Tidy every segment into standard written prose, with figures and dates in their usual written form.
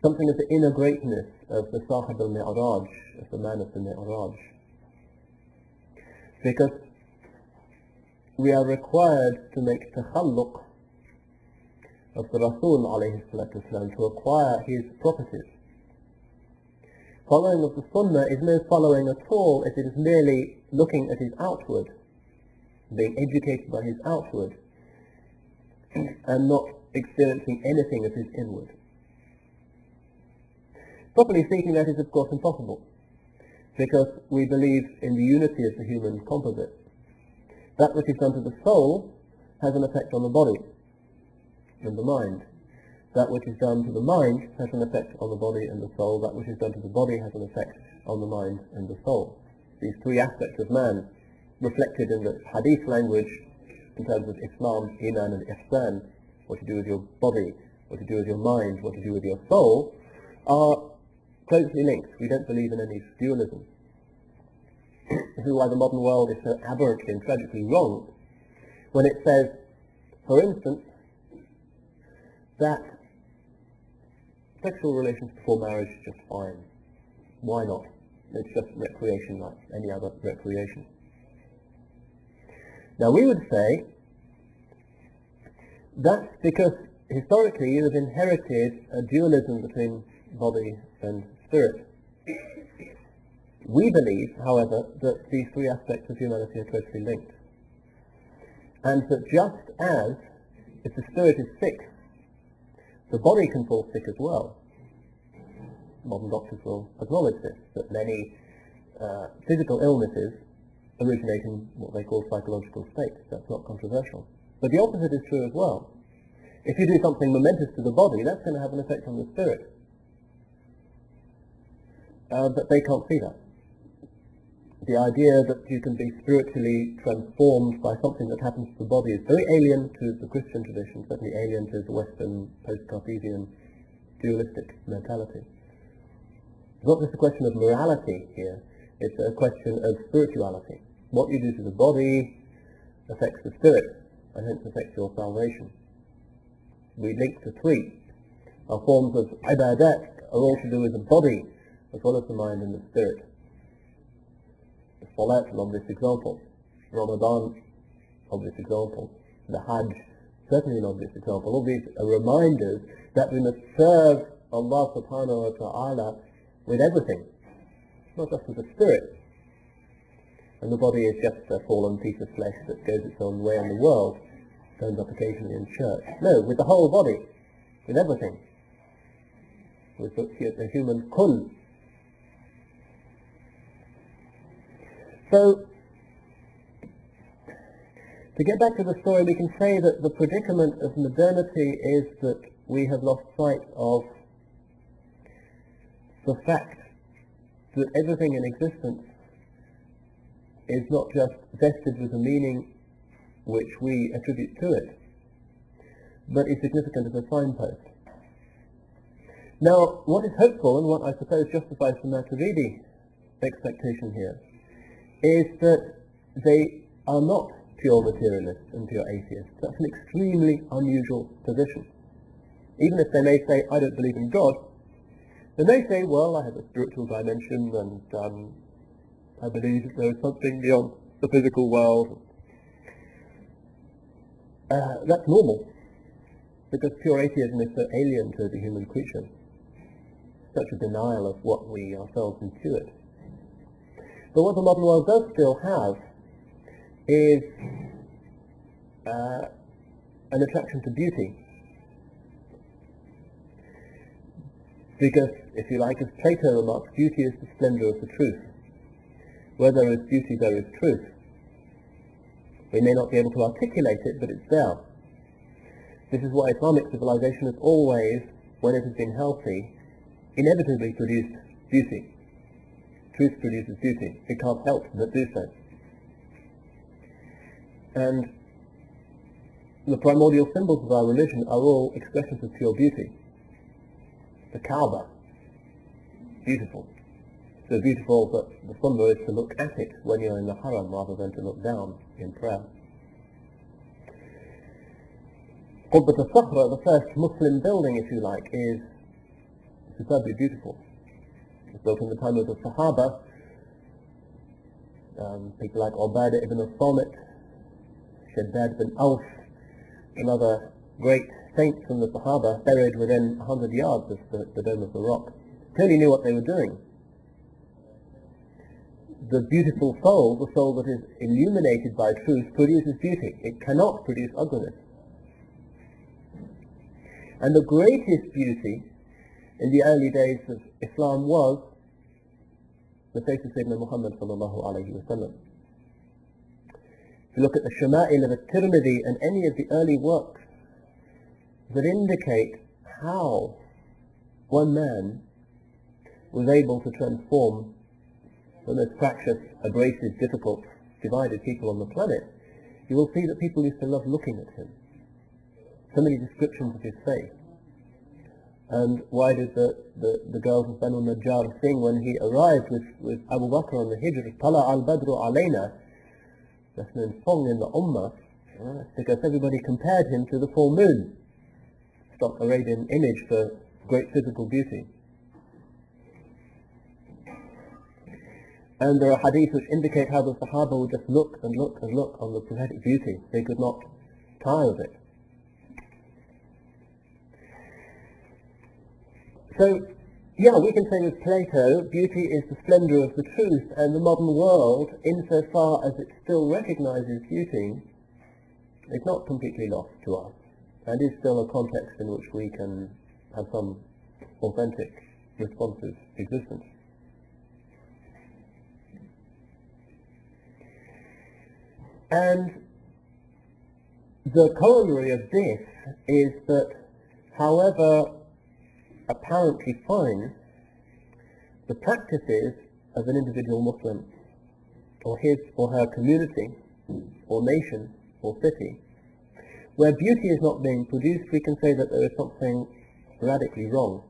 something of the inner greatness of the Sahib al-Mi'raj, of the man of the Mi'raj. Because we are required to make takhalluq of the Rasul alayhi salatu wasalam, to acquire his properties. Following of the Sunnah is no following at all if it is merely looking at his outward, being educated by his outward, and not experiencing anything of his inward. Properly speaking, that is of course impossible, because we believe in the unity of the human composite. That which is done to the soul has an effect on the body and the mind. That which is done to the mind has an effect on the body and the soul. That which is done to the body has an effect on the mind and the soul. These three aspects of man, reflected in the hadith language in terms of Islam, Iman and Ihsan, what to do with your body, what to do with your mind, what to do with your soul, are closely linked. We don't believe in any dualism. This is why the modern world is so aberrantly and tragically wrong when it says, for instance, that sexual relations before marriage is just fine. Why not? It's just recreation like any other recreation. Now we would say that's because historically you have inherited a dualism between body and spirit. We believe, however, that these three aspects of humanity are closely linked, and that just as if the spirit is sick, the body can fall sick as well. Modern doctors will acknowledge this, that many physical illnesses originate in what they call psychological states. That's not controversial. But the opposite is true as well. If you do something momentous to the body, that's going to have an effect on the spirit. But they can't see that. The idea that you can be spiritually transformed by something that happens to the body is very alien to the Christian tradition, certainly alien to the Western post-Cartesian dualistic mentality. It's not just a question of morality here, it's a question of spirituality. What you do to the body affects the spirit, and hence affects your salvation. We link the three. Our forms of ibadat are all to do with the body, as well as the mind and the spirit. The Salat, an obvious example. Ramadan, obvious example. The Hajj, certainly an obvious example. All these are reminders that we must serve Allah subhanahu wa ta'ala with everything, not just with the spirit. And the body is just a fallen piece of flesh that goes its own way in the world, turns up occasionally in church. No, with the whole body, with everything. With the human kull. So, to get back to the story, we can say that the predicament of modernity is that we have lost sight of the fact that everything in existence is not just vested with a meaning which we attribute to it, but is significant as a signpost. Now, what is hopeful, and what I suppose justifies the Maturidi expectation here, is that they are not pure materialists and pure atheists. That's an extremely unusual position. Even if they may say, I don't believe in God, they may say, well, I have a spiritual dimension and I believe that there is something beyond the physical world. That's normal, because pure atheism is so alien to the human creature. Such a denial of what we ourselves intuit. But what the modern world does still have is an attraction to beauty. Because, if you like, as Plato remarks, beauty is the splendour of the truth. Where there is beauty, there is truth. We may not be able to articulate it, but it's there. This is why Islamic civilization has always, when it has been healthy, inevitably produced beauty. Truth produces beauty. It can't help but do so. And the primordial symbols of our religion are all expressions of pure beauty. The Kaaba, beautiful. So beautiful that the sunnah is to look at it when you're in the haram rather than to look down in prayer. Qubbat al-Sakhra, the first Muslim building, if you like, is superbly beautiful. It was built in the time of the Sahaba. People like Ubadah ibn al-Samit, Shaddad bin Auf, and other great saints from the Sahaba, buried within 100 yards of the dome of the rock, clearly knew what they were doing. The beautiful soul, the soul that is illuminated by truth, produces beauty. It cannot produce ugliness. And the greatest beauty in the early days of Islam was the face of Sayyidina Muhammad sallallahu alayhi wa sallam. If you look at the Shama'il of At-Tirmidhi and any of the early works that indicate how one man was able to transform the most fractious, abrasive, difficult, divided people on the planet, you will see that people used to love looking at him. So many descriptions of his face. And why did the girls of Banu Najjar sing when he arrived with Abu Bakr on the Hijr, Tala al-Badru alayna, that's known song in the Ummah, because everybody compared him to the full moon, stock Arabian image for great physical beauty. And there are hadiths which indicate how the Sahaba would just look and look and look on the prophetic beauty. They could not tire of it. So, yeah, we can say with Plato, beauty is the splendour of the truth, and the modern world, insofar as it still recognises beauty, is not completely lost to us, and is still a context in which we can have some authentic, responsive existence. And the corollary of this is that, however apparently fine the practices of an individual Muslim, or his or her community, or nation, or city, where beauty is not being produced, we can say that there is something radically wrong.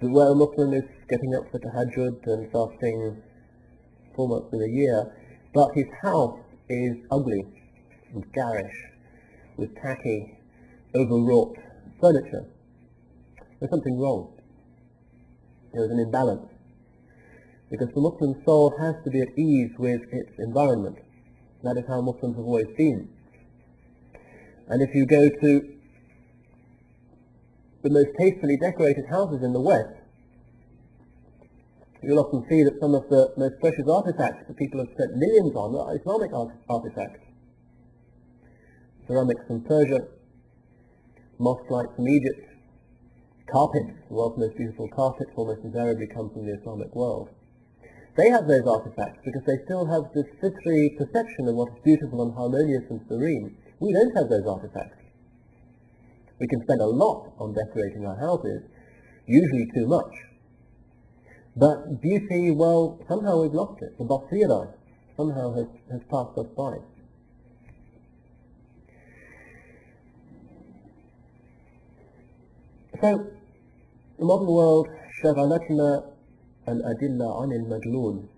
That where a Muslim is getting up for tahajjud and fasting 4 months in a year, but his house is ugly and garish, with tacky, overwrought furniture. There's something wrong. There is an imbalance. Because the Muslim soul has to be at ease with its environment. That is how Muslims have always been. And if you go to the most tastefully decorated houses in the West, you'll often see that some of the most precious artifacts that people have spent millions on are Islamic artifacts. Ceramics from Persia, mosque lights from Egypt, carpets, the world's most beautiful carpets almost invariably come from the Islamic world. They have those artifacts because they still have this fitri perception of what is beautiful and harmonious and serene. We don't have those artifacts. We can spend a lot on decorating our houses, usually too much. But beauty, well, somehow we've lost it. The basira somehow has passed us by. So, the modern world, شغلتنا الأدلة عن المدلول,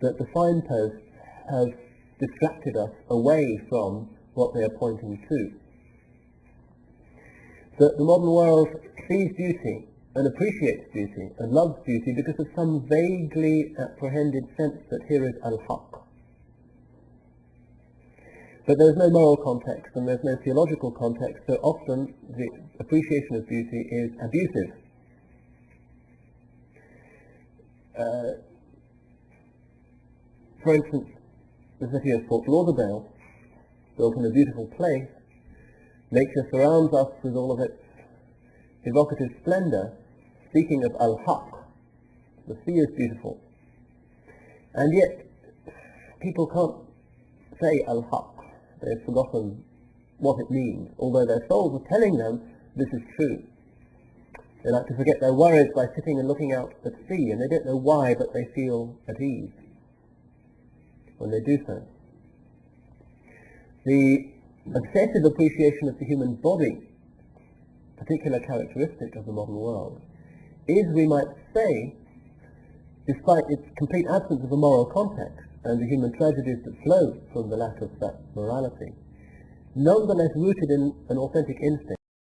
that the signposts have distracted us away from what they are pointing to. That the modern world sees beauty and appreciates beauty and loves beauty because of some vaguely apprehended sense that here is al-haq. But there's no moral context and there's no theological context, so often the appreciation of beauty is abusive. For instance, the city of Fort Lauderdale, built in a beautiful place, nature surrounds us with all of its evocative splendour, speaking of al-haq. The sea is beautiful. And yet, people can't say al-haq. They've forgotten what it means, although their souls are telling them this is true. They like to forget their worries by sitting and looking out at sea, and they don't know why, but they feel at ease when they do so. The obsessive appreciation of the human body, particular characteristic of the modern world, is, we might say, despite its complete absence of a moral context and the human tragedies that flow from the lack of that morality, nonetheless rooted in an authentic instinct